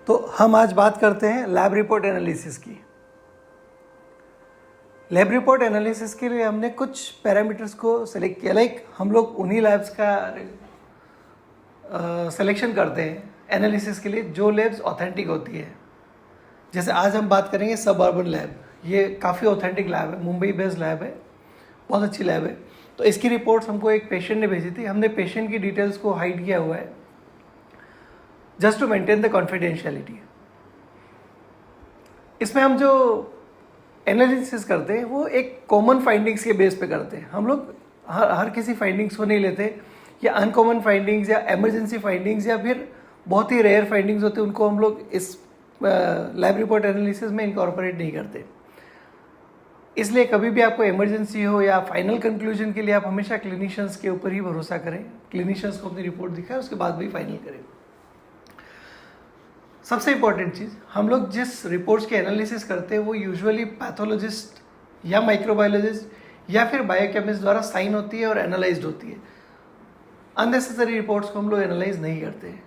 तो हम आज बात करते हैं लैब रिपोर्ट एनालिसिस की। लैब रिपोर्ट एनालिसिस के लिए हमने कुछ पैरामीटर्स को सेलेक्ट किया। लाइक हम लोग उन्हीं लैब्स का सिलेक्शन करते हैं एनालिसिस के लिए जो लैब्स ऑथेंटिक होती है। जैसे आज हम बात करेंगे सब अर्बन लैब। ये काफ़ी ऑथेंटिक लैब है, मुंबई बेस्ड लैब है, बहुत अच्छी लैब है। तो इसकी रिपोर्ट्स हमको एक पेशेंट ने भेजी थी। हमने पेशेंट की डिटेल्स को हाइड किया हुआ है just to maintain the confidentiality. इसमें हम जो एनालिसिस करते हैं वो एक कॉमन फाइंडिंग्स के बेस पे करते हैं। हम लोग हर किसी फाइंडिंग्स को नहीं लेते, या अनकॉमन फाइंडिंग्स या इमरजेंसी फाइंडिंग्स या फिर बहुत ही रेयर फाइंडिंग्स होते हैं, उनको हम लोग इस लैब रिपोर्ट एनालिसिस में इनकॉर्पोरेट नहीं करते। इसलिए कभी भी आपको इमरजेंसी हो या फाइनल कंक्लूजन के लिए आप हमेशा क्लिनिशियंस के ऊपर ही भरोसा करें। क्लिनिशियंस को अपनी रिपोर्ट दिखाएं, उसके बाद भी फाइनल करें। सबसे इंपॉर्टेंट चीज़, हम लोग जिस रिपोर्ट्स के एनालिसिस करते हैं वो यूजुअली पैथोलॉजिस्ट या माइक्रोबायोलॉजिस्ट या फिर बायोकेमिस्ट द्वारा साइन होती है और एनालाइज्ड होती है। अननेसेसरी रिपोर्ट्स को हम लोग एनालाइज नहीं करते हैं।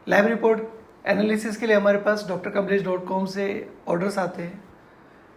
लैब रिपोर्ट एनालिसिस के लिए हमारे पास drkamlesh.com से ऑर्डर्स आते हैं,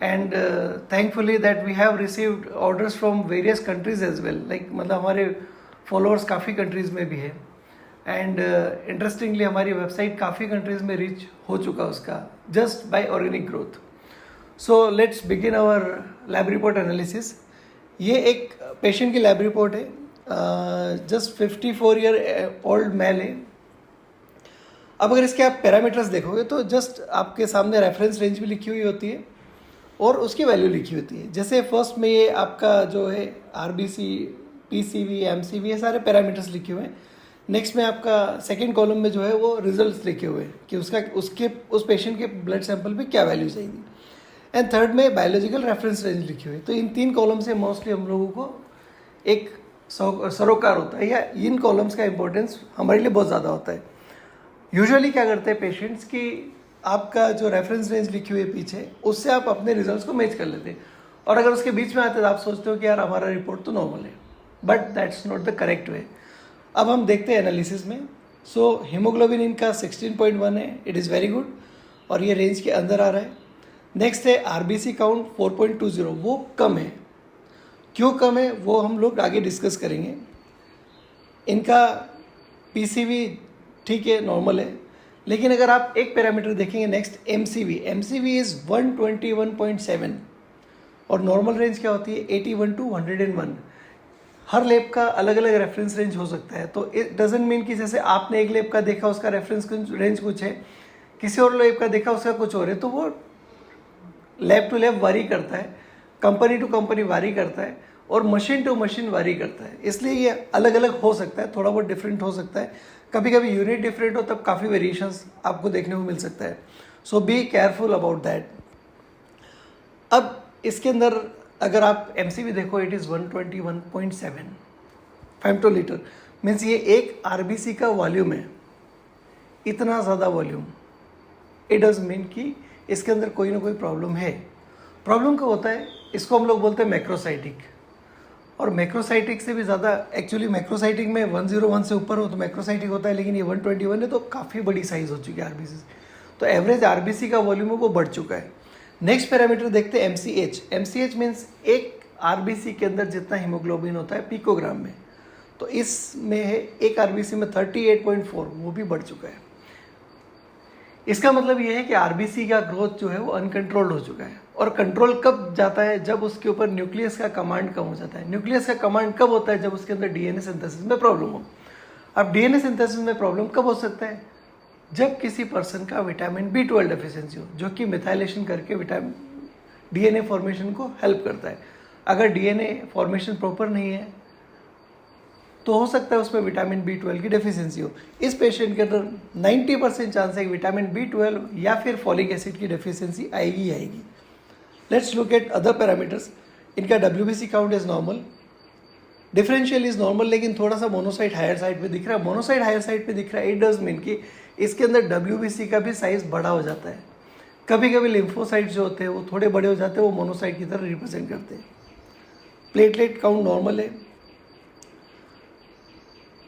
and thankfully that we have received orders from various countries as well. Like मतलब हमारे फॉलोअर्स काफ़ी कंट्रीज़ में भी है, एंड इंटरेस्टिंगली हमारी वेबसाइट काफ़ी कंट्रीज़ में रीच हो चुका उसका just by organic growth. So let's begin our lab report analysis. ये एक पेशेंट की लैब रिपोर्ट है, जस्ट 54 ईयर ओल्ड मेल है। अब अगर इसके आप पैरामीटर्स देखोगे तो जस्ट आपके सामने रेफरेंस रेंज भी लिखी हुई होती है और उसकी वैल्यू लिखी होती है। जैसे फर्स्ट में ये आपका जो है आरबीसी, पीसीवी, एमसीवी, ये सारे पैरामीटर्स लिखे हुए हैं। नेक्स्ट में आपका सेकंड कॉलम में जो है वो रिजल्ट्स लिखे हुए हैं कि उस पेशेंट के ब्लड सैंपल पे क्या वैल्यूज आएगी। एंड थर्ड में बायोलॉजिकल रेफरेंस रेंज लिखी हुई है। तो इन तीन कॉलम से मोस्टली हम लोगों को एक सरोकार होता है, या इन कॉलम्स का इंपॉर्टेंस हमारे लिए बहुत ज़्यादा होता है। यूजुअली क्या करते हैं पेशेंट्स की, आपका जो रेफरेंस रेंज लिखी हुई है पीछे, उससे आप अपने रिजल्ट्स को मैच कर लेते हैं, और अगर उसके बीच में आते तो आप सोचते हो कि यार हमारा रिपोर्ट तो नॉर्मल है, but that's not the correct way. अब हम देखते हैं एनालिसिस में। सो हीमोग्लोबिन इनका 16.1 है, इट इज़ वेरी गुड, और ये रेंज के अंदर आ रहा है। नेक्स्ट है आरबीसी काउंट 4.20, वो कम है। क्यों कम है वो हम लोग आगे डिस्कस करेंगे। इनका पीसीवी ठीक है, नॉर्मल है, लेकिन अगर आप एक पैरामीटर देखेंगे नेक्स्ट एमसीवी इज़ 121.7, और नॉर्मल रेंज क्या होती है 81 to 101। हर लैब का अलग अलग रेफरेंस रेंज हो सकता है, तो इट डजेंट मीन कि जैसे आपने एक लैब का देखा उसका रेफरेंस रेंज कुछ है, किसी और लैब का देखा उसका कुछ और है, तो वो लैब टू लैब वारी करता है, कंपनी टू कंपनी वारी करता है, और मशीन टू मशीन वारी करता है। इसलिए ये अलग अलग हो सकता है, थोड़ा बहुत डिफरेंट हो सकता है। कभी कभी यूनिट डिफरेंट हो तब काफ़ी वेरिएशंस आपको देखने को मिल सकता है। सो बी केयरफुल अबाउट दैट। अब इसके अंदर अगर आप एमसीवी देखो, इट इज़ 121.7 फेम्टोलीटर, मीन्स ये एक आरबीसी का वॉल्यूम है। इतना ज़्यादा वॉल्यूम, इट डज मीन कि इसके अंदर कोई ना कोई प्रॉब्लम है। प्रॉब्लम कब होता है, इसको हम लोग बोलते हैं मैक्रोसाइटिक, और मैक्रोसाइटिक से भी ज़्यादा, एक्चुअली मैक्रोसाइटिक में 101 से ऊपर हो तो मैक्रोसाइटिक होता है, लेकिन ये 121 है, तो काफ़ी बड़ी साइज़ हो चुकी है आरबीसी। तो एवरेज आरबीसी का वॉल्यूम है वो बढ़ चुका है। नेक्स्ट पैरामीटर देखते हैं एमसीएच। एमसीएच मीन्स एक आरबीसी के अंदर जितना हीमोग्लोबिन होता है पिकोग्राम में, तो इसमें है एक आरबीसी में 38.4, वो भी बढ़ चुका है। इसका मतलब ये है कि आरबीसी का ग्रोथ जो है वो अनकंट्रोल्ड हो चुका है। और कंट्रोल कब जाता है, जब उसके ऊपर न्यूक्लियस का कमांड कम हो जाता है। न्यूक्लियस का कमांड कब होता है, जब उसके अंदर डीएनए सिंथेसिस में प्रॉब्लम हो। अब डीएनए सिंथेसिस में प्रॉब्लम कब हो सकता है, जब किसी पर्सन का विटामिन B12 डेफिशिएंसी हो, जो कि मिथाइलेशन करके विटामिन डीएनए फॉर्मेशन को हेल्प करता है। अगर डीएनए फॉर्मेशन प्रॉपर नहीं है तो हो सकता है उसमें विटामिन B12 की डेफिशिएंसी हो। इस पेशेंट के अंदर 90% चांस है कि विटामिन B12 या फिर फॉलिक एसिड की डेफिशिएंसी आएगी। Let's look at other parameters. इनका WBC count is normal, differential is normal, लेकिन थोड़ा सा मोनोसाइट हायर साइड पे दिख रहा है। मोनोसाइट हायर साइड पे दिख रहा है, इट डज मीन कि इसके अंदर WBC का भी साइज बड़ा हो जाता है। कभी कभी लिम्फोसाइट जो होते हैं वो थोड़े बड़े हो जाते हैं, वो मोनोसाइट की तरह रिप्रेजेंट करते हैं। प्लेटलेट काउंट नॉर्मल है।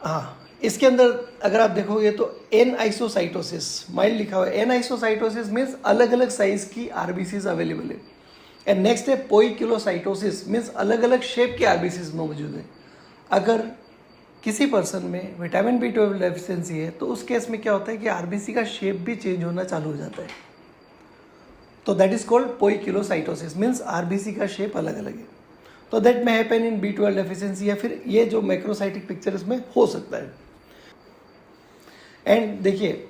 हाँ, इसके अंदर अगर आप देखोगे तो एन आइसोसाइटोसिस माइल्ड लिखा हुआ है। एन आइसोसाइटोसिस मीन्स अलग अलग साइज की आरबीसीज अवेलेबल है। एंड नेक्स्ट है पोइकिलोसाइटोसिस मीन्स अलग अलग शेप के आरबीसीज मौजूद है। अगर किसी पर्सन में विटामिन B12 डेफिशिएंसी है तो उस केस में क्या होता है कि आरबीसी का शेप भी चेंज होना चालू हो जाता है। तो that is called poikilocytosis means RBC का शेप अलग अलग है। तो दैट में हैपन इन B12 डेफिशिएंसी या फिर ये जो मैक्रोसाइटिक पिक्चर इसमें हो सकता है। एंड देखिए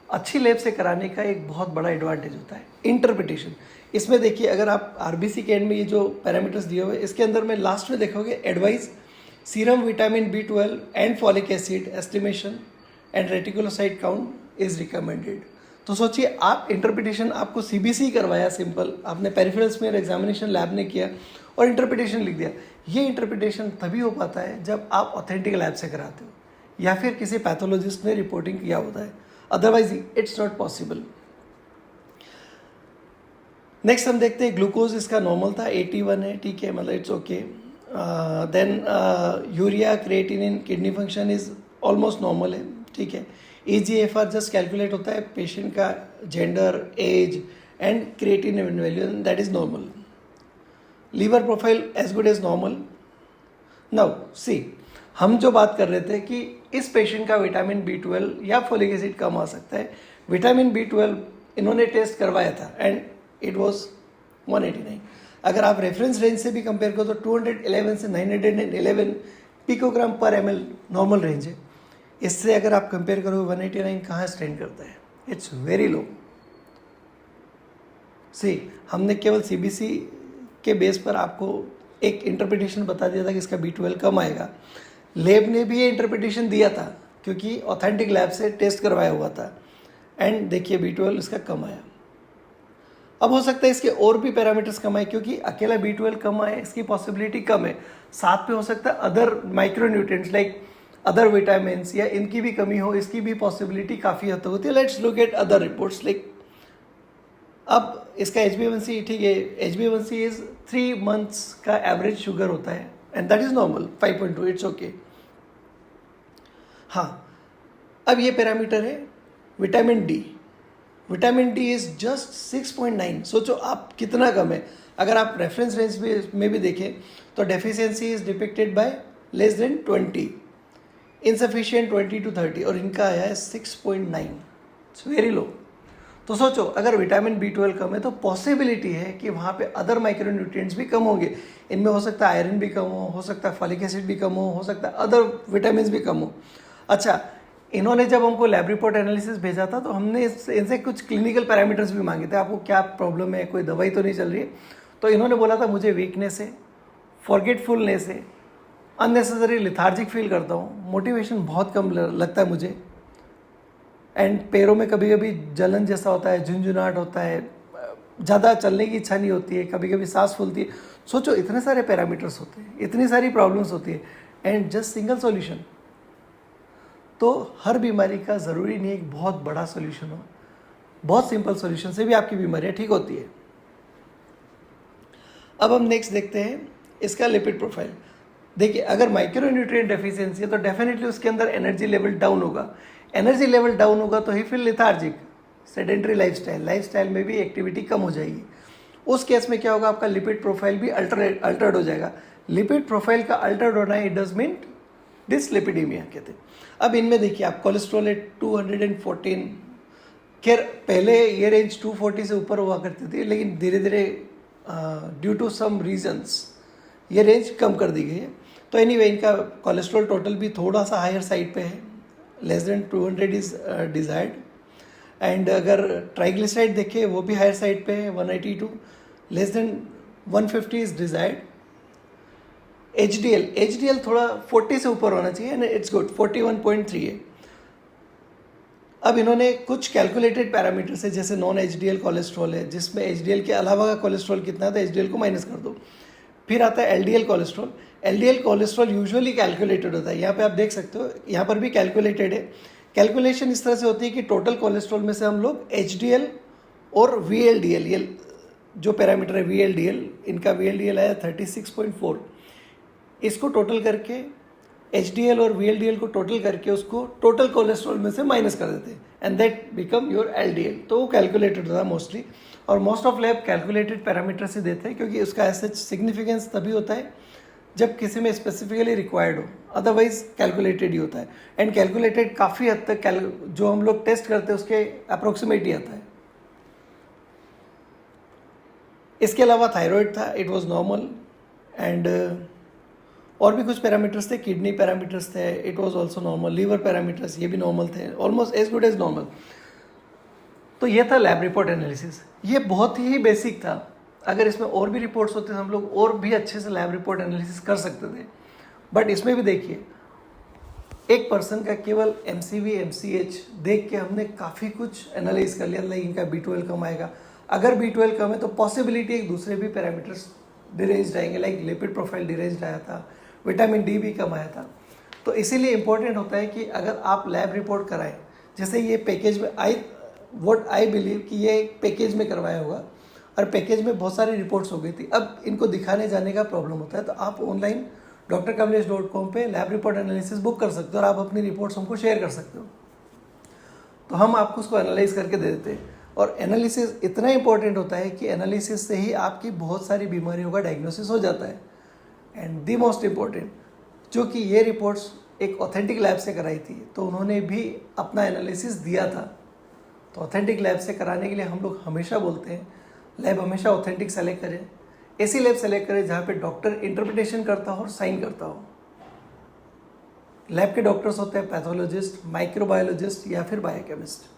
अच्छी लैब से कराने का एक बहुत बड़ा एडवांटेज होता है इंटरप्रिटेशन। इसमें देखिए अगर आप आरबीसी के एंड में ये जो पैरामीटर्स दिए हुए इसके अंदर में लास्ट में देखोगे advice serum vitamin B12 and folic acid estimation and reticulocyte count is recommended. तो सोचिए आप इंटरप्रिटेशन आपको सीबीसी करवाया सिंपल, आपने पेरिफेरल्स में एग्जामिनेशन लैब ने किया और इंटरप्रिटेशन लिख दिया। ये इंटरप्रिटेशन तभी हो पाता है जब आप ऑथेंटिक लैब से कराते हो या फिर किसी पैथोलॉजिस्ट ने रिपोर्टिंग किया होता है, otherwise it's not possible. Next हम देखते हैं ग्लूकोज इसका नॉर्मल था 81 है, ठीक है, मतलब it's okay. Then urea creatinine kidney function is almost normal है, ठीक है। EGFR जस्ट कैलकुलेट होता है पेशेंट का gender age and creatinine value that is normal. Liver profile as good as normal. Now see हम जो बात कर रहे थे कि इस पेशेंट का विटामिन B12 या फोलिक एसिड कम आ सकता है। विटामिन B12 इन्होंने टेस्ट करवाया था एंड इट वाज 189। अगर आप रेफरेंस रेंज से भी कंपेयर करो तो 211 से 911 पिकोग्राम पर ml नॉर्मल रेंज है। इससे अगर आप कंपेयर करो 189 कहाँ स्टैंड करता है, इट्स वेरी लो। सी हमने केवल सीबीसी के बेस पर आपको एक इंटरप्रिटेशन बता दिया था कि इसका B12 कम आएगा। लैब ने भी ये इंटरप्रिटेशन दिया था क्योंकि ऑथेंटिक लैब से टेस्ट करवाया हुआ था एंड देखिए B12 इसका कम आया। अब हो सकता है इसके और भी पैरामीटर्स कम आए क्योंकि अकेला B12 कम आए इसकी पॉसिबिलिटी कम है, साथ पे हो सकता है other micronutrients like other vitamin या इनकी भी कमी हो, इसकी भी पॉसिबिलिटी काफ़ी हद तक होती है। Let's look at other reports like अब इसका HbA1c, ठीक है, HbA1c इज 3 months का एवरेज शुगर होता है and that is normal 5.2, it's okay. हाँ, अब ये पैरामीटर है vitamin D. Vitamin D is just 6.9। सोचो आप कितना कम है। अगर आप रेफरेंस रेंज में भी देखें तो deficiency is depicted bye less than 20, insufficient 20 to 30 और इनका आया है 6.9, इट्स वेरी लो। तो सोचो अगर विटामिन B12 कम है तो पॉसिबिलिटी है कि वहाँ पे अदर माइक्रोन्यूट्रिएंट्स भी कम होंगे। इनमें हो सकता है आयरन भी कम हो सकता है फॉलिक एसिड भी कम हो सकता है अदर विटामिन भी कम हो। अच्छा, इन्होंने जब हमको लैब रिपोर्ट एनालिसिस भेजा था तो हमने इनसे कुछ क्लिनिकल पैरामीटर्स भी मांगे थे, आपको क्या प्रॉब्लम है, कोई दवाई तो नहीं चल रही है। तो इन्होंने बोला था मुझे वीकनेस है, फॉरगेटफुलनेस है, अननेसेसरी लिथार्जिक फील करता हूँ, मोटिवेशन बहुत कम लगता है मुझे, एंड पैरों में कभी कभी जलन जैसा होता है, झुंझुनाहट होता है, ज़्यादा चलने की इच्छा नहीं होती है, कभी कभी सांस फूलती है। सोचो इतने सारे पैरामीटर्स होते हैं, इतनी सारी प्रॉब्लम्स होती है एंड जस्ट सिंगल सॉल्यूशन। तो हर बीमारी का ज़रूरी नहीं एक बहुत बड़ा सॉल्यूशन हो, बहुत सिंपल सॉल्यूशन से भी आपकी बीमारियाँ ठीक होती है। अब हम नेक्स्ट देखते हैं इसका लिपिड प्रोफाइल। देखिए अगर माइक्रोन्यूट्रिएंट डेफिशिएंसी है तो डेफिनेटली उसके अंदर एनर्जी लेवल डाउन होगा। एनर्जी लेवल डाउन होगा तो ही फिर लिथार्जिक, सेडेंट्री लाइफस्टाइल में भी एक्टिविटी कम हो जाएगी। उस केस में क्या होगा, आपका लिपिड प्रोफाइल भी अल्टर्ड हो जाएगा। लिपिड प्रोफाइल का अल्टर्ड होना इट डज मीन डिसलिपिडीमिया कहते हैं। अब इनमें देखिए आप कोलेस्ट्रॉल है 214, खैर पहले ये रेंज 240 से ऊपर हुआ करती थी लेकिन धीरे धीरे ड्यू टू सम रीजंस ये रेंज कम कर दी गई है। तो एनीवे इनका कोलेस्ट्रॉल टोटल भी थोड़ा सा हायर साइड पे है, less than 200 is desired. And अगर ट्राइग्लिसराइड देखें वो भी हायर साइड पे है 182, less than 150 is desired. HDL थोड़ा 40 से ऊपर होना चाहिए एंड इट्स गुड 41.3 है। अब इन्होंने कुछ कैलकुलेटेड पैरामीटर्स है जैसे नॉन HDL कोलेस्ट्रॉल है जिसमें HDL के अलावा का कोलेस्ट्रॉल कितना है तो HDL को माइनस कर दो। फिर आता है LDL cholesterol. LDL cholesterol usually calculated होता है, यहाँ पे आप देख सकते हो यहाँ पर भी कैलकुलेटेड है। कैलकुलेशन इस तरह से होती है कि टोटल कोलेस्ट्रॉल में से हम लोग HDL और VLDL, ये जो पैरामीटर है VLDL, इनका VLDL आया 36.4, इसको टोटल करके HDL और VLDL को टोटल करके उसको टोटल कोलेस्ट्रॉल में से माइनस कर देते हैं and that become your LDL। तो वो कैलकुलेटेड होता है मोस्टली, और most of lab calculated parameter से देते हैं क्योंकि उसका ऐसा सिग्निफिकेंस तभी होता है जब किसी में स्पेसिफिकली रिक्वायर्ड हो, अदरवाइज कैलकुलेटेड ही होता है। एंड कैलकुलेटेड काफ़ी हद तक जो हम लोग टेस्ट करते हैं उसके अप्रोक्सीमेट ही आता है। इसके अलावा थायराइड था, इट वाज नॉर्मल, एंड और भी कुछ पैरामीटर्स थे, किडनी पैरामीटर्स थे, it was also normal, liver parameters ये भी नॉर्मल थे, almost as good as normal. तो ये था लैब रिपोर्ट एनालिसिस। ये बहुत ही बेसिक था, अगर इसमें और भी रिपोर्ट्स होते तो हम लोग और भी अच्छे से लैब रिपोर्ट एनालिसिस कर सकते थे। बट इसमें भी देखिए, एक पर्सन का केवल MCV MCH देख के हमने काफ़ी कुछ एनालाइज कर लिया, लाइक इनका B12 कम आएगा। अगर B12 कम है तो पॉसिबिलिटी एक दूसरे भी पैरामीटर्स डिरेंज्ड आएंगे, लाइक लिपिड प्रोफाइल डिरेंज्ड आया था, विटामिन D भी कम आया था। तो इसीलिए इंपॉर्टेंट होता है कि अगर आप लैब रिपोर्ट कराएं, जैसे ये पैकेज में आई बिलीव कि ये पैकेज में करवाया होगा और पैकेज में बहुत सारी रिपोर्ट्स हो गई थी, अब इनको दिखाने जाने का प्रॉब्लम होता है। तो आप ऑनलाइन drkamlesh.com पे लैब रिपोर्ट एनालिसिस बुक कर सकते हो और आप अपनी रिपोर्ट्स हमको शेयर कर सकते हो, तो हम आपको उसको एनालाइज करके दे देते हैं। और एनालिसिस इतना इंपॉर्टेंट होता है कि एनालिसिस से ही आपकी बहुत सारी बीमारियों का डायग्नोसिस हो जाता है। एंड दी मोस्ट इम्पॉर्टेंट, जो कि ये रिपोर्ट्स एक ऑथेंटिक लैब से कराई थी, तो उन्होंने भी अपना एनालिसिस दिया था। तो ऑथेंटिक लैब से कराने के लिए हम लोग हमेशा बोलते हैं लैब हमेशा ऑथेंटिक सेलेक्ट करें, ऐसी लैब सेलेक्ट करें जहाँ पे डॉक्टर इंटरप्रिटेशन करता हो और साइन करता हो। लैब के डॉक्टर्स होते हैं पैथोलॉजिस्ट, माइक्रोबायोलॉजिस्ट या फिर बायोकेमिस्ट।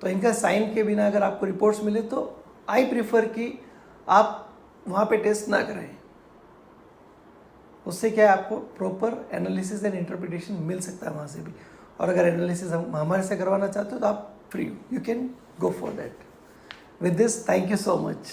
तो इनका साइन के बिना अगर आपको रिपोर्ट्स मिले तो आई प्रीफर कि आप वहाँ पे टेस्ट ना कराएं। उससे क्या है, आपको प्रॉपर एनालिसिस एंड इंटरप्रिटेशन मिल सकता है वहाँ से भी। और अगर एनालिसिस हम हमारे से करवाना चाहते हो तो आप free, you can go for that. With this, thank you so much.